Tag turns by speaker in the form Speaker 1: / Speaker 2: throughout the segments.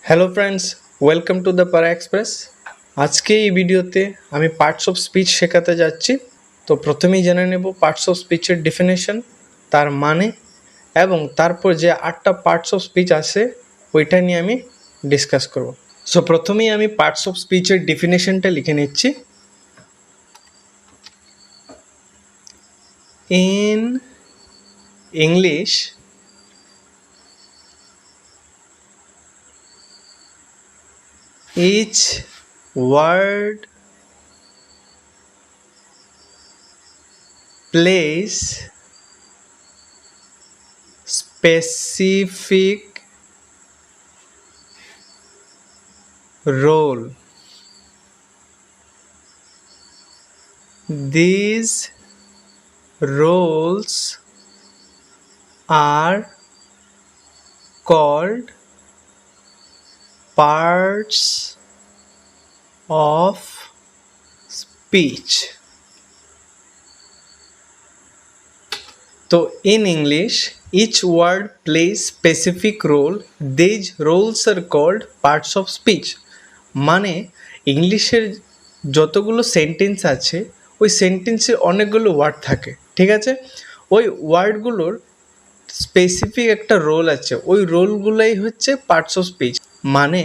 Speaker 1: Hello friends, welcome to the পারা express. আজকে এই ভিডিওতে আমি পার্টস অফ স্পিচ শেখাতে যাচ্ছি। তো প্রথমেই জেনে নেব পার্টস অফ স্পিচের ডেফিনেশন, তার মানে, এবং তারপর যে 8টা পার্টস অফ স্পিচ আছে ওইটা নিয়ে আমি ডিসকাস করব। সো প্রথমেই আমি পার্টস অফ স্পিচের ডেফিনেশনটা লিখে নিচ্ছি। In English, each word plays specific role. These roles are called parts of speech. So in English, each word plays specific role. These roles are called parts of speech. মানে ইংলিশের যতগুলো sentence আছে ওই সেন্টেন্সে অনেকগুলো word থাকে, ঠিক আছে? ওই ওয়ার্ডগুলোর স্পেসিফিক একটা রোল আছে, ওই রোলগুলোই হচ্ছে পার্টস অফ স্পিচ। মানে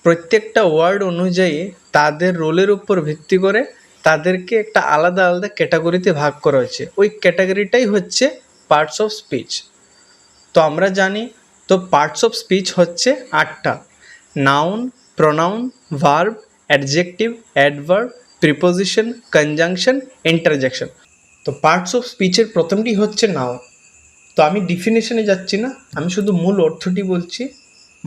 Speaker 1: প্রত্যেকটা ওয়ার্ড অনুযায়ী তাদের রোলের উপর ভিত্তি করে তাদেরকে একটা আলাদা আলাদা ক্যাটাগরিতে ভাগ করা হয়েছে, ওই ক্যাটাগরিটাই হচ্ছে পার্টস অফ স্পিচ। তো আমরা জানি, তো পার্টস অফ স্পিচ হচ্ছে 8টা: noun, pronoun, verb, adjective, adverb, preposition, conjunction, interjection. তো পার্টস অফ স্পিচের প্রথমটি হচ্ছে নাউন। তো আমি ডিফিনেশনে যাচ্ছি না, আমি শুধু মূল অর্থটি বলছি।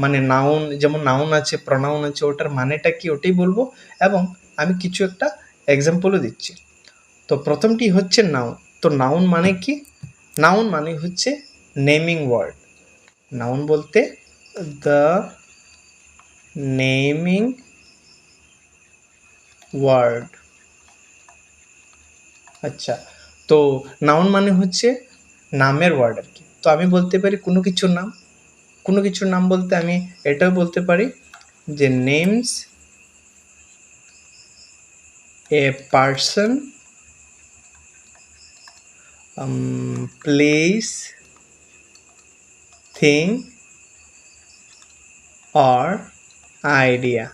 Speaker 1: মানে নাউন, যেমন নাউন আছে, প্রনাউন আছে, ওটার মানেটা কি ওটাই বলবো, এবং আমি কিছু একটা এক্সাম্পলও দিচ্ছি। তো প্রথমটি হচ্ছে নাউন। তো নাউন মানে কি? নাউন মানে হচ্ছে নেমিং ওয়ার্ড। নাউন বলতে দ্য নেমিং ওয়ার্ড। আচ্ছা, তো নাউন মানে হচ্ছে নামের ওয়ার্ড আর কি। তো আমি বলতে পারি কোনো কিছুর নাম। কোনো কিছুর নাম বলতে আমি এটাও বলতে পারি যে names a person, place, thing or idea.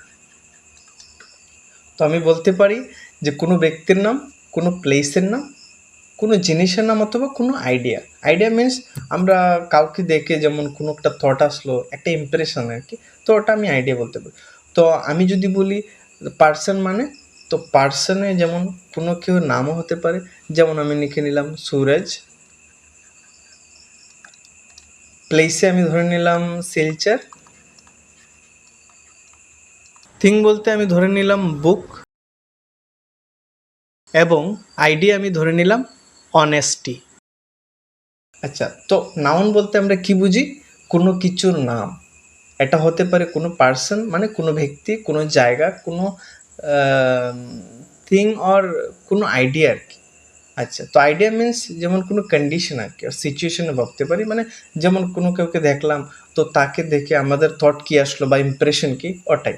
Speaker 1: তো আমি বলতে পারি যে কোনো ব্যক্তির নাম, কোনো প্লেসের নাম, কোনো জিনিসের নাম, অথবা কোনো আইডিয়া। আইডিয়া মিনস আমরা কাউকে দেখে যেমন কোনো একটা থট আসলো, একটা ইমপ্রেশন আর কি, তো ওটা আমি আইডিয়া বলতে পারি। তো আমি যদি বলি পার্সন মানে, তো পার্সনে যেমন কোনো কেউ নামও হতে পারে, যেমন আমি লিখে নিলাম সুরজ। প্লেসে আমি ধরে নিলাম শিলচর। থিং বলতে আমি ধরে নিলাম বুক, এবং আইডিয়া আমি ধরে নিলাম অনেস্টি। আচ্ছা, তো নাউন বলতে আমরা কি বুঝি? কোনো কিছুর নাম। এটা হতে পারে কোনো পার্সন মানে কোনো ব্যক্তি, কোনো জায়গা, কোনো থিং অর কোনো আইডিয়া আর কি। আচ্ছা, তো আইডিয়া মিনস যেমন কোনো কন্ডিশন আর কি, সিচুয়েশনে ভাবতে পারি। মানে যেমন কোনো কাউকে দেখলাম, তো তাকে দেখে আমাদের থট কি আসলো বা ইমপ্রেশন কি, ওটাই।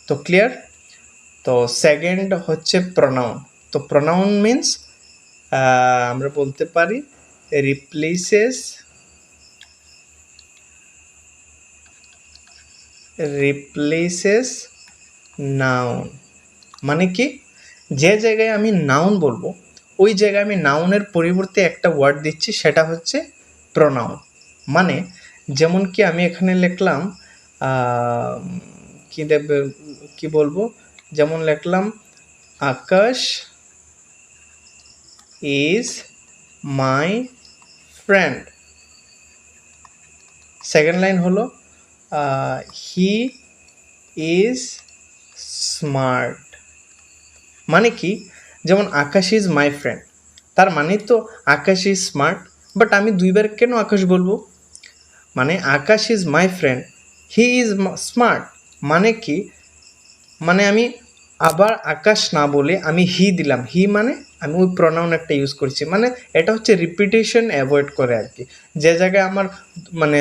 Speaker 1: তো ক্লিয়ার? তো সেকেন্ড হচ্ছে প্রোনাউন। তো প্রোনাউন মিনস আমরা বলতে পারি রিপ্লেসেস নাউন। মানে কি? যে জায়গায় আমি নাউন বলবো ওই জায়গায় আমি নাউনের পরিবর্তে একটা ওয়ার্ড দিচ্ছি, সেটা হচ্ছে প্রোনাউন। মানে যেমন কি আমি এখানে লিখলাম কি দেবে, কি বলবো, যেমন লিখলাম Akash is my friend. Second line হলো হি ইজ স্মার্ট। মানে কি? যেমন আকাশ ইজ মাই ফ্রেন্ড, তার মানে তো আকাশ ইজ স্মার্ট, বাট আমি দুইবার কেন আকাশ বলবো? মানে Akash is my friend, he is smart. মানে কি? মানে আমি আবার আকাশ না বলে আমি হি দিলাম। হি মানে আমি ওই প্রোনাউন একটা ইউজ করছি। মানে এটা হচ্ছে রিপিটেশন অ্যাভয়েড করে আর কি। যে জায়গায় আমার মানে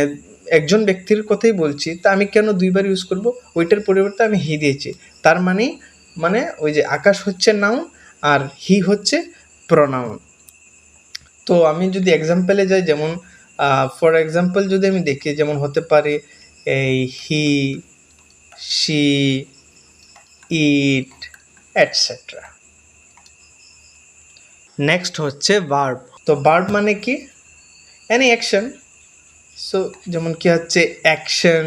Speaker 1: একজন ব্যক্তির কথাই বলছি, তা আমি কেন দুইবার ইউজ করব? ওইটার পরিবর্তে আমি হি দিয়েছি, তার মানে ওই যে আকাশ হচ্ছে নাউন আর হি হচ্ছে প্রনাউন। তো আমি যদি এক্সাম্পলে যাই, যেমন ফর এক্সাম্পল যদি আমি দেখি, যেমন হতে পারে এই হি, শি, ইট, এটসেট্রা। নেক্সট হচ্ছে ভার্ব। তো ভার্ব মানে কি? Any action. সো যেমন কি হচ্ছে অ্যাকশন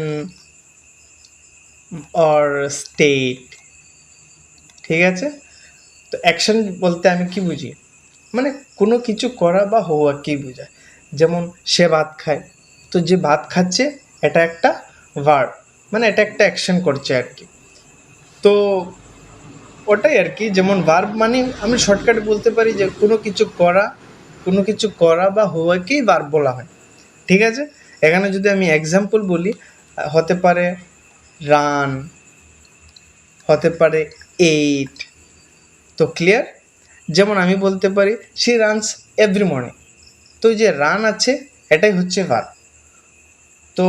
Speaker 1: অর স্টেট, ঠিক আছে? তো অ্যাকশন বলতে আমি কি বুঝি, মানে কোনো কিছু করা বা হওয়া কি বোঝায়। যেমন সে ভাত খায়, তো যে ভাত খাচ্ছে এটা একটা ভার্ব, মানে এটা একটা অ্যাকশন করছে আর কি। তো ওটাই আর কি, যেমন ভার্ব মানে আমি শর্টকাটে বলতে পারি যে কোনো কিছু করা বা হওয়াকেই ভার্ব বলা হয়, ঠিক আছে? এখানে যদি আমি এক্সাম্পল বলি, হতে পারে রান, হতে পারে এইট। তো ক্লিয়ার? যেমন আমি বলতে পারি শি রানস এভরি মর্নিং, তো যে রান আছে এটাই হচ্ছে ভার্ব। তো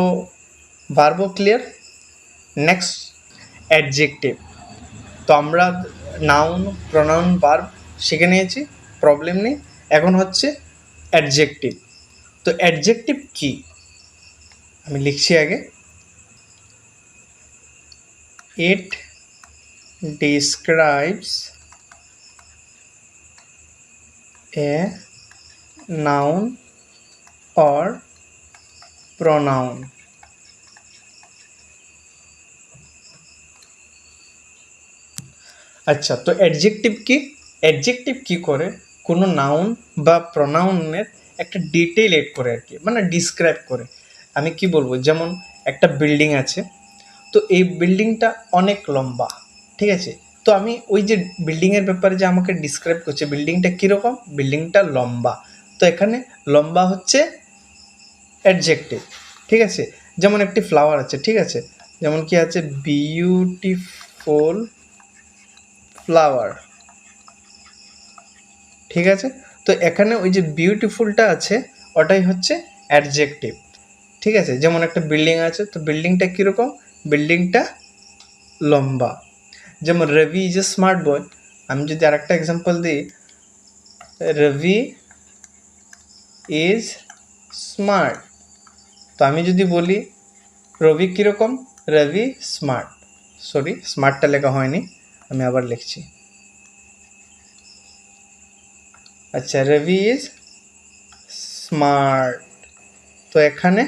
Speaker 1: ভার্বও ক্লিয়ার। Next adjective. তো আমরা নাউন, প্রনাউন, ভার্ব শিখে নিয়েছি, প্রবলেম নেই। এখন হচ্ছে অ্যাডজেক্টিভ। তো অ্যাডজেক্টিভ কি আমি লিখছি আগে। ইট describes a noun or pronoun. আচ্ছা, তো অ্যাডজেক্টিভ কি? অ্যাডজেক্টিভ কি করে? কোনো নাউন বা প্রনাউনের একটা ডিটেইল এড করে আর কি, মানে ডিসক্রাইব করে। আমি কি বলবো, যেমন একটা বিল্ডিং আছে, তো এই বিল্ডিংটা অনেক লম্বা, ঠিক আছে? তো আমি ওই যে বিল্ডিংয়ের ব্যাপারে যে আমাকে ডিসক্রাইব করছে, বিল্ডিংটা কীরকম, বিল্ডিংটা লম্বা, তো এখানে লম্বা হচ্ছে অ্যাডজেক্টিভ, ঠিক আছে? যেমন একটি ফ্লাওয়ার আছে, ঠিক আছে? যেমন কি আছে, বিউটিফুল ফ্লাওয়ার, ঠিক আছে? তো এখানে ওই যে বিউটিফুলটা আছে ওটাই হচ্ছে অ্যাডজেক্টিভ, ঠিক আছে? যেমন একটা বিল্ডিং আছে, তো বিল্ডিংটা কীরকম, বিল্ডিংটা লম্বা। যেমন রবি ইজ এ স্মার্ট বয়, আমি যদি আরেকটা এক্সাম্পল দিই, রবি ইজ স্মার্ট, তো আমি যদি বলি রবি কীরকম, রবি স্মার্ট, সরি স্মার্টটা লেখা হয়নি, আমি আবার লিখছি। আচ্ছা, রবি ইজ স্মার্ট, তো এখানে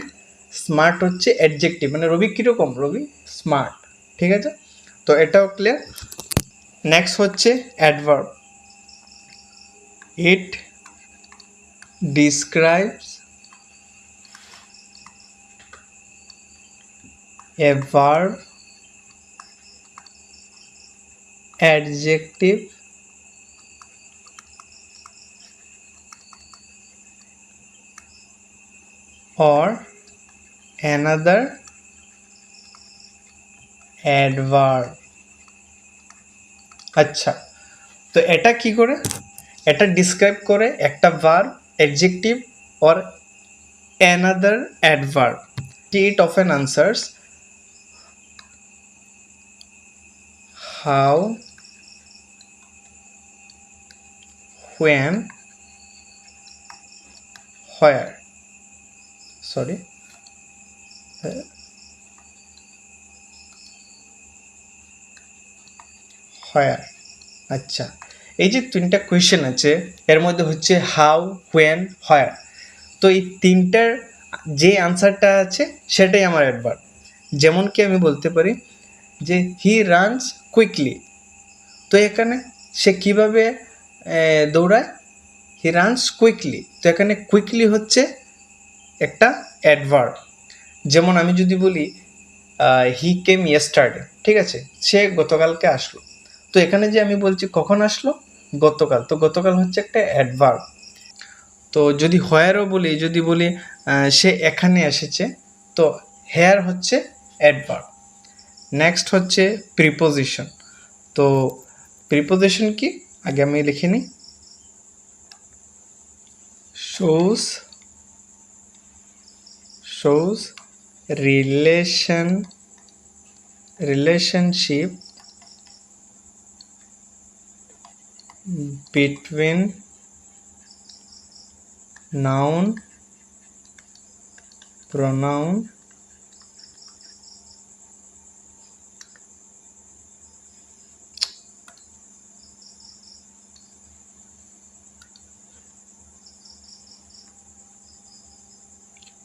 Speaker 1: স্মার্ট হচ্ছে অ্যাডজেক্টিভ, মানে রবি কীরকম, রবি স্মার্ট, ঠিক আছে? তো এটাও ক্লিয়ার। নেক্সট হচ্ছে adverb. It describes a verb, adjective, or another adverb. আচ্ছা, তো এটা কি করে? এটা ডিসক্রাইব করে একটা verb, adjective or another adverb. It often answers how, when, where. Sorry. where. আচ্ছা, এই যে তিনটা কোয়েশ্চেন আছে এর মধ্যে হচ্ছে হাউ, হোয়েন, হোয়ার, তো এই তিনটার যে আনসারটা আছে সেটাই আমার অ্যাডভার্ব। যেমন কি আমি বলতে পারি যে হি রানস কুইকলি, তো এখানে সে কীভাবে দৌড়ায়, হি রানস কুইকলি, তো এখানে কুইকলি হচ্ছে একটা অ্যাডভার্ব। যেমন আমি যদি বলি হি কেম ইয়েস্টারডে, ঠিক আছে, সে গতকালকে আসলো, তো এখানে যে আমি বলছি কখন আসলো, গতকাল, তো গতকাল হচ্ছে একটা অ্যাডভার্ব। তো যদি হোয়ারও বলি, যদি বলি সে এখানে এসেছে, তো হেয়ার হচ্ছে অ্যাডভার্ব। নেক্সট হচ্ছে প্রিপোজিশন। তো প্রিপোজিশন কি আগে আমি লিখে নিই। shows relationship between noun, pronoun,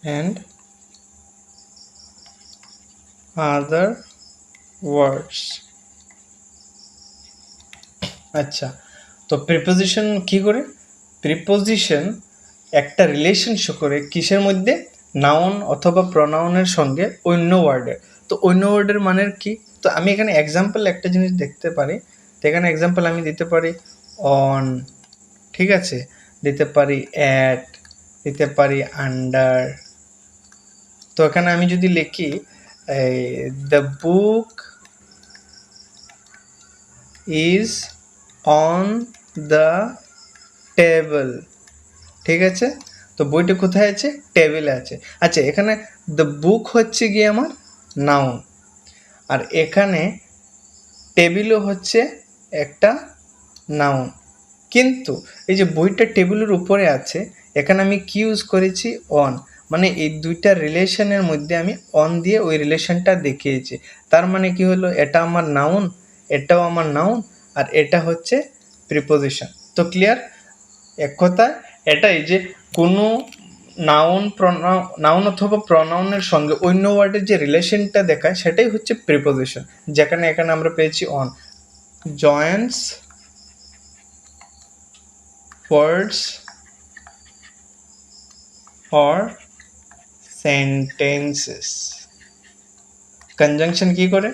Speaker 1: and other words. আচ্ছা, তো প্রিপোজিশন কি করে? প্রিপোজিশন একটা রিলেশন শো করে কিসের মধ্যে? নাউন অথবা প্রনাউনের সঙ্গে অন্য ওয়ার্ডের। তো অন্য ওয়ার্ডের মানের কি? তো আমি এখানে এক্সাম্পল একটা জিনিস দেখতে পারি। তো এখানে এক্সাম্পল আমি দিতে পারি অন, ঠিক আছে, দিতে পারি অ্যাট, দিতে পারি আন্ডার। তো এখানে আমি যদি লিখি the book is on the table, ঠিক আছে, তো বইটা কোথায় আছে? টেবিলে আছে। আচ্ছা, এখানে দ্য বুক হচ্ছে গিয়ে আমার নাউন, আর এখানে টেবিলও হচ্ছে একটা নাউন, কিন্তু এই যে বইটা টেবিলের উপরে আছে, এখানে আমি কি ইউজ করেছি? অন, মানে এই দুইটা রিলেশনের মধ্যে আমি অন দিয়ে ওই রিলেশনটা দেখিয়েছি। তার মানে কি হলো? এটা আমার নাউন, এটাও আমার নাউন, আর এটা হচ্ছে প্রিপোজিশন। তো ক্লিয়ার? এক কথায় এটাই যে কোনো নাউন অথবা প্রনাউনের সঙ্গে অন্য ওয়ার্ডের যে রিলেশনটা দেখায় সেটাই হচ্ছে প্রিপোজিশন, যেখানে এখানে আমরা পেয়েছি on. Joints words or sentences। Conjunction কি করে?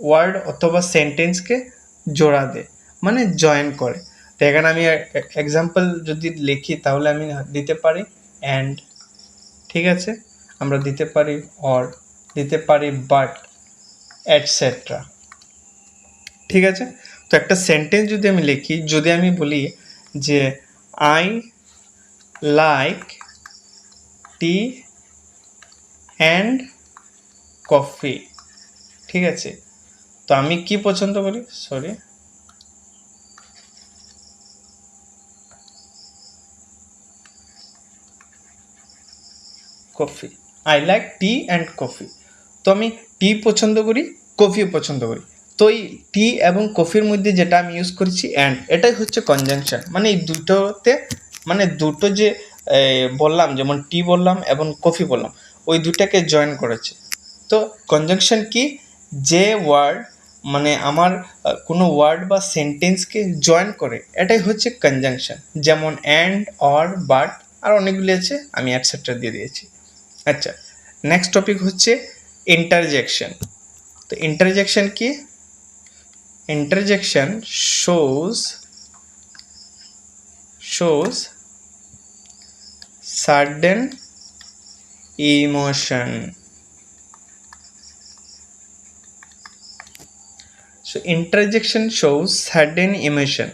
Speaker 1: ওয়ার্ড অথবা সেন্টেন্সকে জোড়া দেয়, মানে জয়েন করে। তো এখানে আমি এক্সাম্পল যদি লিখি তাহলে আমি দিতে পারি অ্যান্ড, ঠিক আছে, আমরা দিতে পারি অর, দিতে পারি বাট, এটসেট্রা, ঠিক আছে। তো একটা সেন্টেন্স যদি আমি লিখি, যদি আমি বলি যে I like tea and coffee, ঠিক আছে, তো আমি কি পছন্দ করি? Sorry, coffee, I like tea and coffee. তো আমি টি পছন্দ করি, কফিও পছন্দ করি। তো এই টি এবং কফির মধ্যে যেটা আমি ইউজ করেছি অ্যান্ড, এটাই হচ্ছে কনজাংশন। মানে এই দুটোতে, মানে দুটো যে বললাম, যেমন টি বললাম এবং কফি বললাম, ওই দুটাকে জয়েন করেছে। তো কনজাংশন কি? যে ওয়ার্ড মানে আমার কোনো ওয়ার্ড বা সেন্টেন্সকে জয়েন করে, এটাই হচ্ছে কনজাংশন। যেমন অ্যান্ড, অর, বাট, আর অনেকগুলি আছে, আমি অ্যাটসেট্রা দিয়ে দিয়েছি। আচ্ছা, নেক্সট টপিক হচ্ছে ইন্টারজেকশন। তো ইন্টারজেকশন কি? Interjection shows sudden emotion। So interjection shows sudden emotion,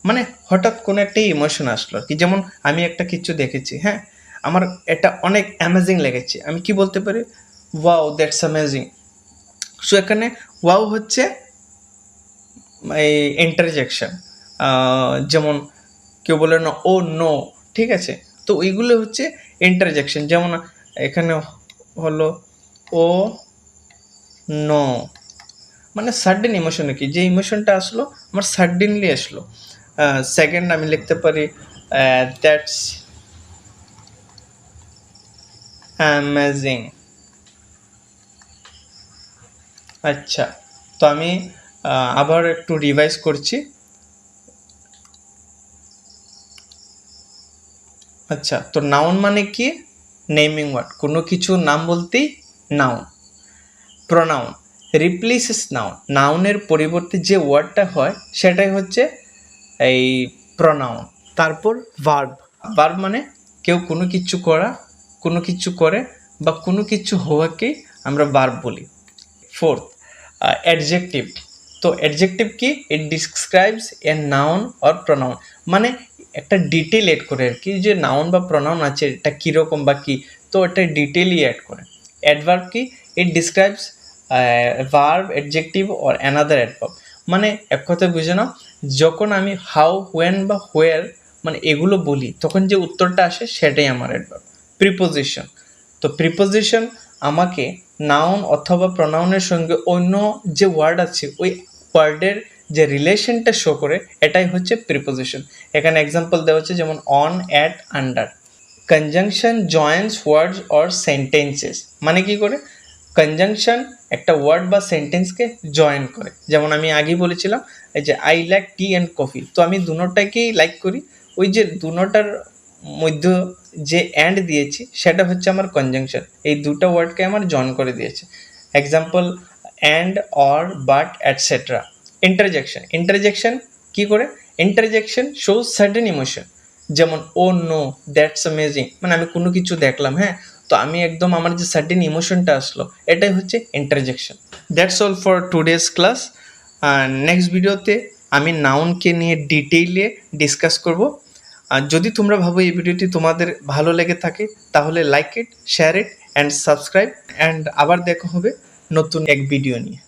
Speaker 1: মানে হঠাৎ কোনো একটা ইমোশন আসলো কি, যেমন আমি একটা কিছু দেখেছি, হ্যাঁ, আমার এটা অনেক অ্যামেজিং লেগেছে, আমি কি বলতে পারি? Wow, that's amazing. সো এখানে ওয়াও হচ্ছে এই ইন্টারজেকশন। যেমন কেউ বলে না ও নো, ঠিক আছে, তো ওইগুলো হচ্ছে ইন্টারজেকশন। যেমন এখানে হলো ও নো, মানে সাডেন ইমোশন কি, যে ইমোশনটা আসলো আমার সাডেনলি আসলো। সেকেন্ড আমি লিখতে পারি দ্যাটস অ্যামেজিং। আচ্ছা, তো আমি আবার একটু রিভাইজ করছি। আচ্ছা, তো নাউন মানে কি? নেমিং ওয়ার্ড, কোনো কিছুর নাম বলতেই নাউন। প্রনাউন রিপ্লেসেস নাউন, নাউনের পরিবর্তে যে ওয়ার্ডটা হয় সেটাই হচ্ছে এই প্রনাউন। তারপর ভার্ব, ভার্ব মানে কেউ কোনো কিছু করা, কোনো কিছু করে বা কোনো কিছু হওয়াকেই আমরা ভার্ব বলি। Fourth, adjective. তো অ্যাডজেক্টিভ কি? ইট describes a noun or pronoun, মানে একটা ডিটেল এড করে আর কি, যে নাউন বা প্রনাউন আছে এটা কীরকম বা কী, তো এটা ডিটেলই অ্যাড করে। অ্যাডভার্ব কি? ইট describes verb, adjective or another adverb. মানে এক কথায় বুঝে নাও, যখন আমি হাউ, হোয়েন বা হোয়ার মানে এগুলো বলি তখন যে উত্তরটা আসে সেটাই আমার অ্যাডভার্ব। প্রিপোজিশন, তো প্রিপোজিশন আমাকে নাউন অথবা প্রনাউনের সঙ্গে অন্য যে ওয়ার্ড আছে ওই ওয়ার্ডের যে রিলেশনটা শো করে, এটাই হচ্ছে প্রিপোজিশন। এখানে এক্সাম্পল দেওয়া হচ্ছে যেমন on, at, under. Conjunction Joints words or sentences, মানে কি করে? কনজাংশন একটা ওয়ার্ড বা সেন্টেন্সকে জয়েন করে। যেমন আমি আগেই বলেছিলাম এই যে I like tea and coffee, তো আমি দুটোটাকেই লাইক করি, ওই যে দুটোটার মধ্যে যে অ্যান্ড দিয়েছি সেটা হচ্ছে আমার কনজাংশন, এই দুটো ওয়ার্ডকে আমার জয়েন করে দিয়েছে। Example and, or, but, etcetera. Interjection, interjection কি করে? ইন্টারজেকশন শোজ সার্টেন ইমোশন, যেমন ও নো, দ্যাটস অ্যামেজিং, মানে আমি কোনো কিছু দেখলাম, হ্যাঁ, তো আমি একদম আমার যে সার্টেন ইমোশনটা আসলো এটাই হচ্ছে interjection. That's all for today's class. Next ভিডিওতে আমি নাউনকে নিয়ে ডিটেইলে ডিসকাস করব। আর যদি তোমরা ভাবো এই ভিডিওটি তোমাদের ভালো লেগে থাকে তাহলে like it, share it and subscribe, and আবার দেখা হবে নতুন এক ভিডিও নিয়ে।